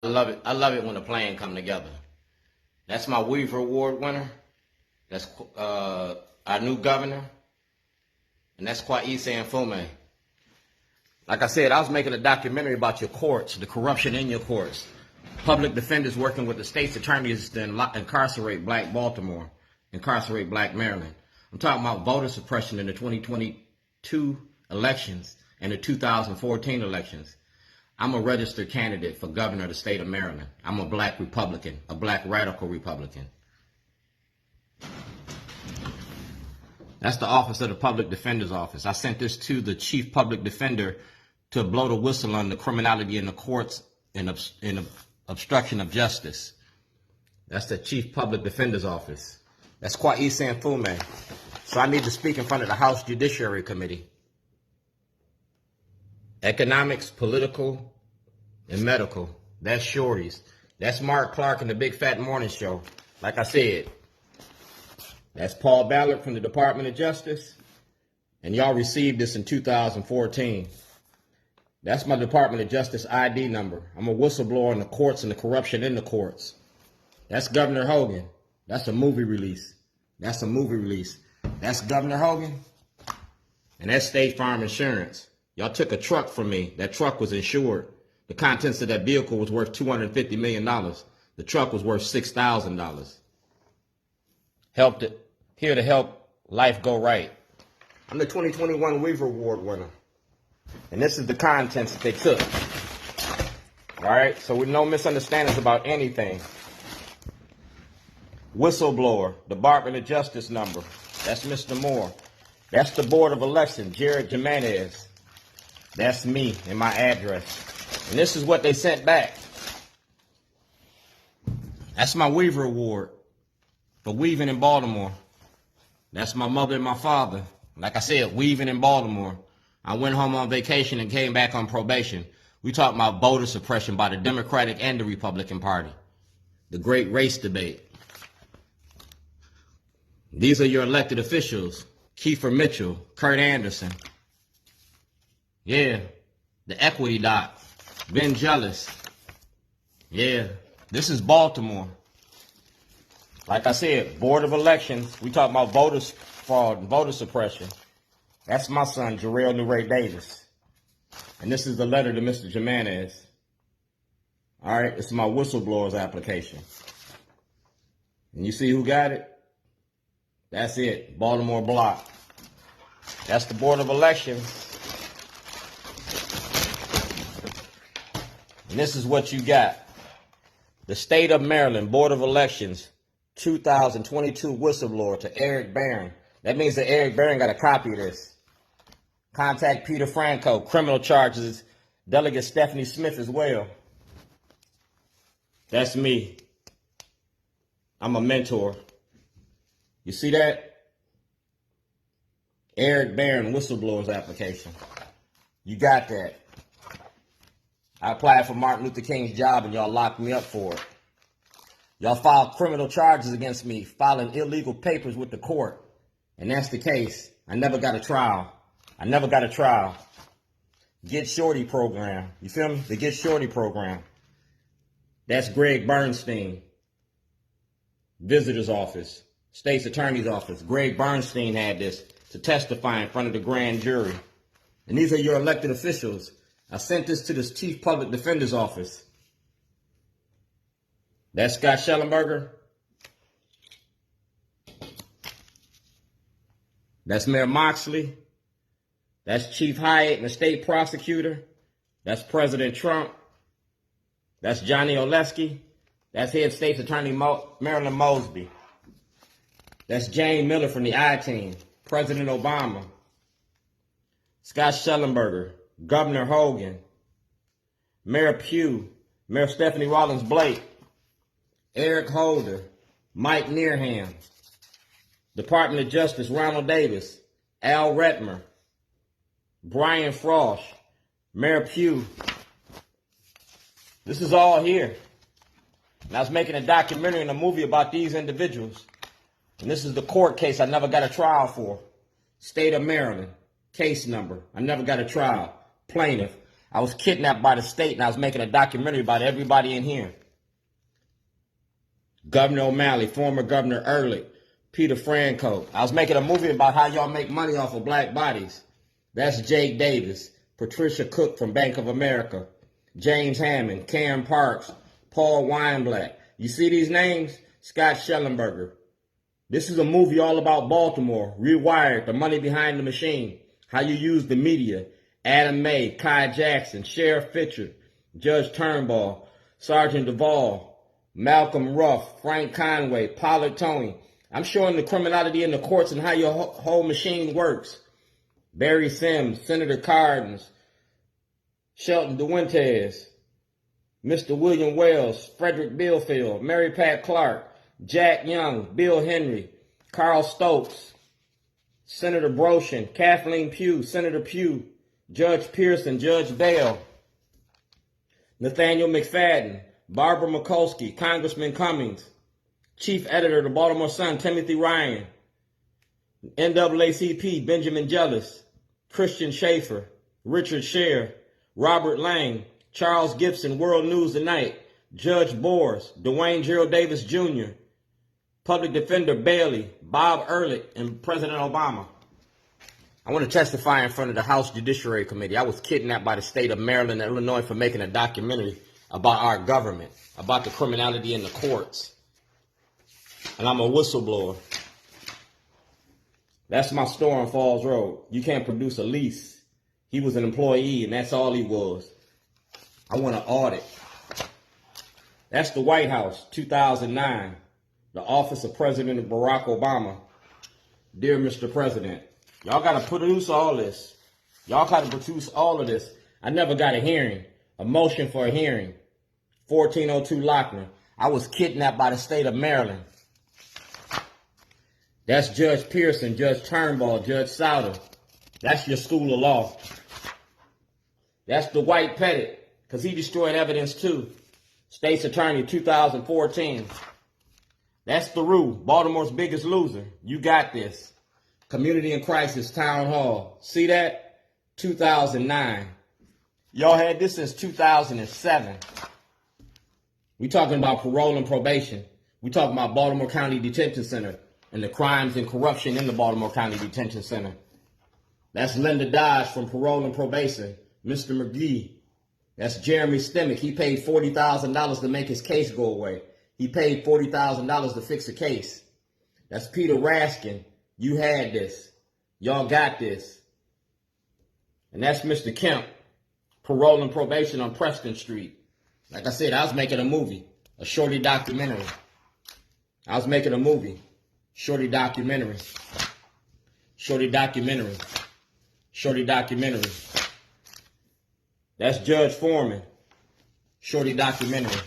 love it. I love it when a plan come together. That's my Weaver Award winner. That's our new governor. And that's Kwesi Mfume. Like I said, I was making a documentary about your courts, the corruption in your courts. Public defenders working with the state's attorneys to incarcerate black Baltimore, incarcerate black Maryland. I'm talking about voter suppression in the 2022 elections and the 2014 elections. I'm a registered candidate for governor of the state of Maryland. I'm a black Republican, a black radical Republican. That's the office of the public defender's office. I sent this to the chief public defender to blow the whistle on the criminality in the courts and obstruction of justice. That's the chief public defender's office. That's Kwesi Mfume. So I need to speak in front of the House Judiciary Committee. Economics, political, and medical. That's Shorty's. That's Mark Clark and the Big Fat Morning Show. Like I said, that's Paul Ballard from the Department of Justice. And y'all received this in 2014. That's my Department of Justice ID number. I'm a whistleblower in the courts and the corruption in the courts. That's Governor Hogan. That's a movie release. That's a movie release. That's Governor Hogan. And that's State Farm Insurance. Y'all took a truck from me. That truck was insured. The contents of that vehicle was worth $250 million. The truck was worth $6,000. Helped it. Here to help life go right. I'm the 2021 Weaver Award winner. And this is the contents that they took. All right, so with no misunderstandings about anything. Whistleblower, Department of Justice number. That's Mr. Moore. That's the Board of Election, Jared Jimenez. That's me and my address. And this is what they sent back. That's my Weaver Award for weaving in Baltimore. That's my mother and my father. Like I said, weaving in Baltimore. I went home on vacation and came back on probation. We talked about voter suppression by the Democratic and the Republican Party. The great race debate. These are your elected officials. Kiefer Mitchell, Kurt Anderson. Yeah, the equity doc. Ben Jealous. Yeah, this is Baltimore. Like I said, Board of Elections. We talk about voter fraud and voter suppression. That's my son, Jarrell Newray Davis. And this is the letter to Mr. Jimenez. All right, this is my whistleblower's application. And you see who got it? That's it, Baltimore Block. That's the Board of Elections. And this is what you got. The State of Maryland Board of Elections 2022 whistleblower to Eric Barron. That means that Eric Barron got a copy of this. Contact Peter Franco, criminal charges, Delegate Stephanie Smith as well. That's me. I'm a mentor. You see that? Eric Barron whistleblower's application. You got that. I applied for Martin Luther King's job and y'all locked me up for it. Y'all filed criminal charges against me, filing illegal papers with the court. And that's the case. I never got a trial. I never got a trial. Get Shorty program. You feel me? The Get Shorty program. That's Greg Bernstein. Visitor's office. State's Attorney's office. Greg Bernstein had this to testify in front of the grand jury. And these are your elected officials. I sent this to the Chief Public Defender's office. That's Scott Shellenberger. That's Mayor Moxley. That's Chief Hyatt and the state prosecutor. That's President Trump. That's Johnny Oleski. That's Head State's Attorney Marilyn Mosby. That's Jane Miller from the I-Team. President Obama. Scott Shellenberger. Governor Hogan. Mayor Pugh. Mayor Stephanie Rollins Blake. Eric Holder. Mike Nearham. Department of Justice Ronald Davis. Al Redmer. Brian Frosch. Mayor Pugh. This is all here. And I was making a documentary and a movie about these individuals. And this is the court case I never got a trial for. State of Maryland. Case number. I never got a trial. Plaintiff. I was kidnapped by the state, and I was making a documentary about everybody in here. Governor O'Malley, former Governor Ehrlich, Peter Franco. I was making a movie about how y'all make money off of black bodies. That's Jake Davis, Patricia Cook from Bank of America, James Hammond, Karen Parks, Paul Weinblatt. You see these names? Scott Shellenberger. This is a movie all about Baltimore, Rewired, the money behind the machine, how you use the media. Adam May, Kai Jackson, Sheriff Fitcher, Judge Turnbull, Sergeant Duvall, Malcolm Ruff, Frank Conway, Pollard Tony. I'm showing the criminality in the courts and how your whole machine works. Barry Sims, Senator Cardins, Shelton DeWintes, Mr. William Wells, Frederick Billfield, Mary Pat Clark, Jack Young, Bill Henry, Carl Stokes, Senator Broshin, Kathleen Pugh, Senator Pugh, Judge Pearson, Judge Bell, Nathaniel McFadden, Barbara Mikulski, Congressman Cummings, Chief Editor of the Baltimore Sun, Timothy Ryan, NAACP, Benjamin Jellis, Christian Schaefer, Richard Scher, Robert Lang, Charles Gibson, World News Tonight, Judge Boers, Dwayne Gerald Davis Jr., Public Defender Bailey, Bob Ehrlich, and President Obama. I want to testify in front of the House Judiciary Committee. I was kidnapped by the state of Maryland and Illinois for making a documentary about our government, about the criminality in the courts. And I'm a whistleblower. That's my store on Falls Road. You can't produce a lease. He was an employee, and that's all he was. I want to audit. That's the White House, 2009. The Office of President Barack Obama. Dear Mr. President, y'all got to produce all this. Y'all got to produce all of this. I never got a hearing, a motion for a hearing. 1402 Lochner. I was kidnapped by the state of Maryland. That's Judge Pearson, Judge Turnbull, Judge Souter. That's your school of law. That's the White Pettit, because he destroyed evidence too. States Attorney, 2014. That's the Rue, Baltimore's biggest loser. You got this. Community in Crisis, Town Hall. See that? 2009. Y'all had this since 2007. We talking about parole and probation. We talking about Baltimore County Detention Center and the crimes and corruption in the Baltimore County Detention Center. That's Linda Dodge from Parole and Probation. Mr. McGee. That's Jeremy Stemick. He paid $40,000 to make his case go away. He paid $40,000 to fix a case. That's Peter Raskin. You had this. Y'all got this. And that's Mr. Kemp. Parole and Probation on Preston Street. Like I said, I was making a movie. A shorty documentary. I was making a movie. Shorty documentary. Shorty documentary. Shorty documentary. That's Judge Foreman. Shorty documentary.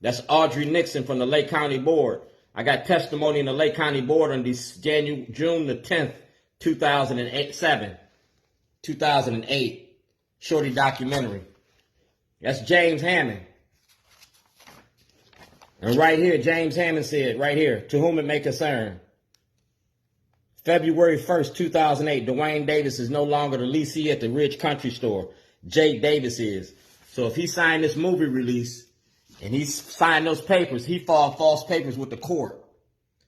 That's Audrey Nixon from the Lake County Board. I got testimony in the Lake County Board on June the 10th, 2008. Shorty documentary. That's James Hammond. And right here, James Hammond said, right here, to whom it may concern. February 1st, 2008, Dwayne Davis is no longer the leasee at the Ridge Country Store. Jake Davis is. So if he signed this movie release and he signed those papers, he filed false papers with the court.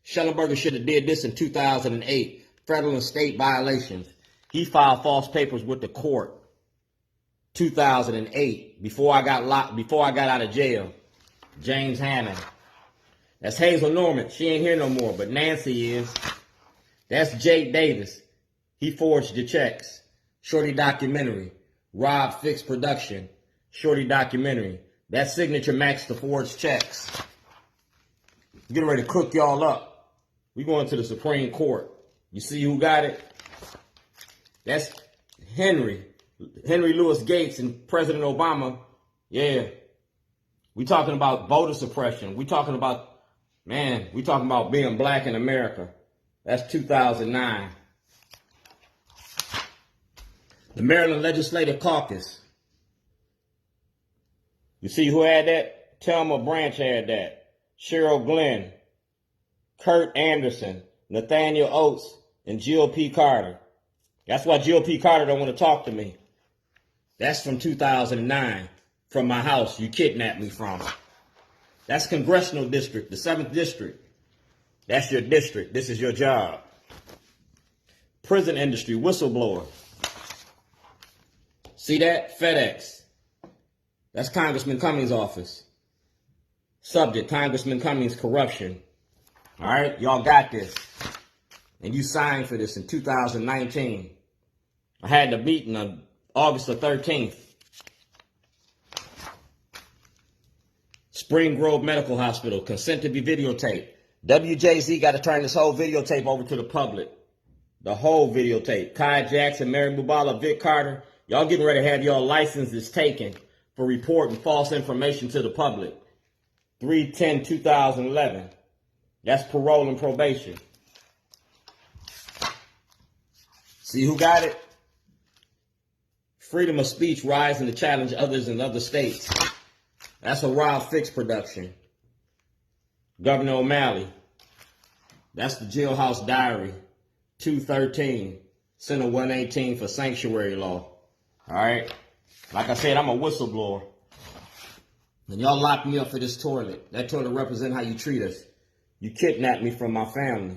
Shellenberger should have did this in 2008. Federal and state violations. He filed false papers with the court. 2008, before I got out of jail. James Hammond. That's Hazel Norman. She ain't here no more, but Nancy is. That's Jake Davis. He forged the checks. Shorty documentary. Rob Fix Production. Shorty documentary. That signature matched the forged checks. Getting ready to cook y'all up. We going to the Supreme Court. You see who got it? That's Henry Louis Gates and President Obama. Yeah. We talking about voter suppression. We talking about being black in America. That's 2009. The Maryland Legislative Caucus. You see who had that? Thelma Branch had that. Cheryl Glenn, Kurt Anderson, Nathaniel Oates, and Jill P. Carter. That's why Jill P. Carter don't want to talk to me. That's from 2009, from my house you kidnapped me from. That's congressional district, the 7th district. That's your district. This is your job. Prison industry, whistleblower. See that? FedEx. That's Congressman Cummings' office. Subject, Congressman Cummings, corruption. All right, y'all got this. And you signed for this in 2019. I had the meeting on August the 13th. Spring Grove Medical Hospital, consent to be videotaped. WJZ got to turn this whole videotape over to the public. The whole videotape. Kai Jackson, Mary Bubala, Vic Carter. Y'all getting ready to have y'all licenses taken for reporting false information to the public. 3/10/2011. That's parole and probation. See who got it? Freedom of speech rising to challenge others in other states. That's a Rob Fix production. Governor O'Malley. That's the Jailhouse Diary. 213. Center 118 for sanctuary law. All right. Like I said, I'm a whistleblower. And y'all locked me up for this toilet. That toilet represents how you treat us. You kidnapped me from my family.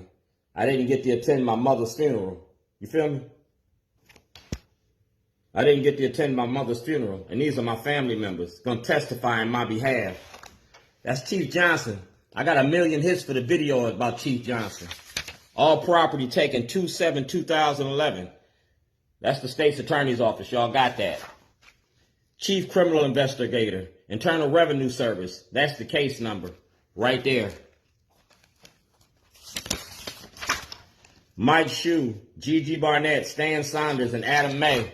I didn't get to attend my mother's funeral. You feel me? I didn't get to attend my mother's funeral. And these are my family members going to testify on my behalf. That's Chief Johnson. I got 1 million hits for the video about Chief Johnson. All property taken 2/7/2011. That's the States Attorney's Office. Y'all got that. Chief Criminal Investigator, Internal Revenue Service. That's the case number right there. Mike Shue, Gigi Barnett, Stan Saunders, and Adam May.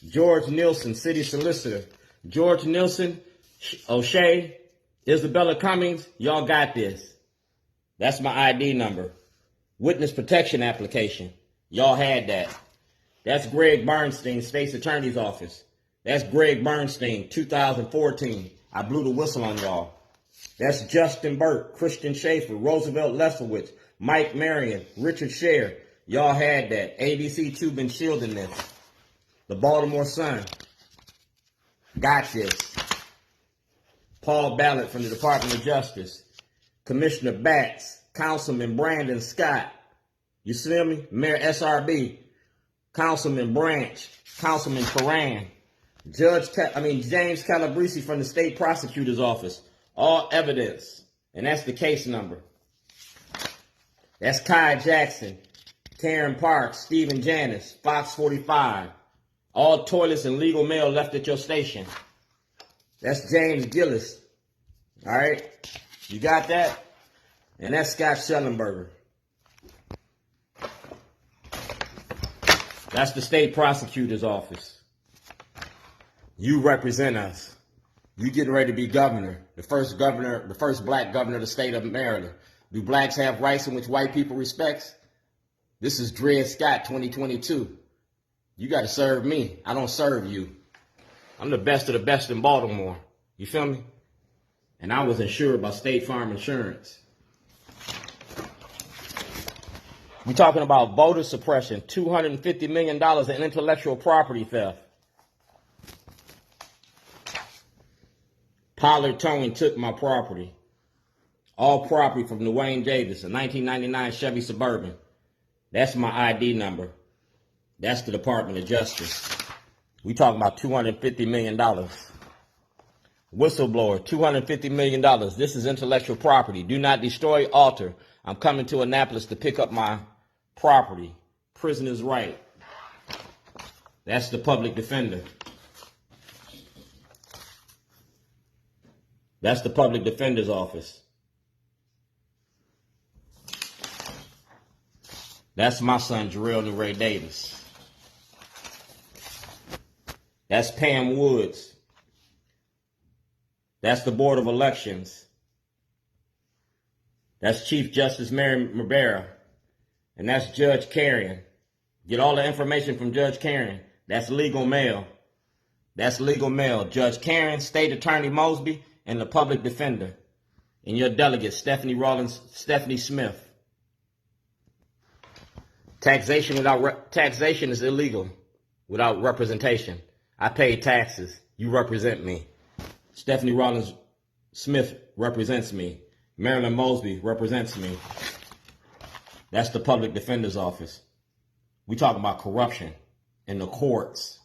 George Nielsen, City Solicitor. George Nielsen, O'Shea, Isabella Cummings. Y'all got this. That's my ID number. Witness protection application. Y'all had that. That's Greg Bernstein, State's Attorney's Office. That's Greg Bernstein, 2014. I blew the whistle on y'all. That's Justin Burke, Christian Schaefer, Roosevelt Lesowitz, Mike Marion, Richard Scher. Y'all had that. ABC2 been shielding this. The Baltimore Sun. Got this. Paul Ballard from the Department of Justice. Commissioner Batts. Councilman Brandon Scott. You see me? Mayor SRB. Councilman Branch. Councilman Karan. James Calabrese from the State Prosecutor's Office. All evidence. And that's the case number. That's Kai Jackson. Karen Parks. Stephen Janis. Fox 45. All toilets and legal mail left at your station. That's James Gillis. All right? You got that? And that's Scott Shellenberger. That's the State Prosecutor's Office. You represent us. You getting ready to be governor. The first black governor of the state of Maryland. Do blacks have rights in which white people respect? This is Dred Scott 2022. You got to serve me. I don't serve you. I'm the best of the best in Baltimore. You feel me? And I was insured by State Farm Insurance. We're talking about voter suppression, $250 million in intellectual property theft. Pollard Towing took my property. All property from Dwayne Davis, a 1999 Chevy Suburban. That's my ID number. That's the Department of Justice. We talking about $250 million. Whistleblower, $250 million. This is intellectual property. Do not destroy, alter. I'm coming to Annapolis to pick up my property. Prisoner's right. That's the public defender. That's the public defender's office. That's my son, Jarrell New Ray Davis. That's Pam Woods. That's the Board of Elections. That's Chief Justice Mary Rivera. And that's Judge Carrion. Get all the information from Judge Carrion. That's legal mail. That's legal mail. Judge Carrion, State Attorney Mosby, and the public defender. And your delegate, Stephanie Smith. Taxation is illegal without representation. I pay taxes. You represent me. Stephanie Rollins Smith represents me. Marilyn Mosby represents me. That's the public defender's office. We talking about corruption in the courts.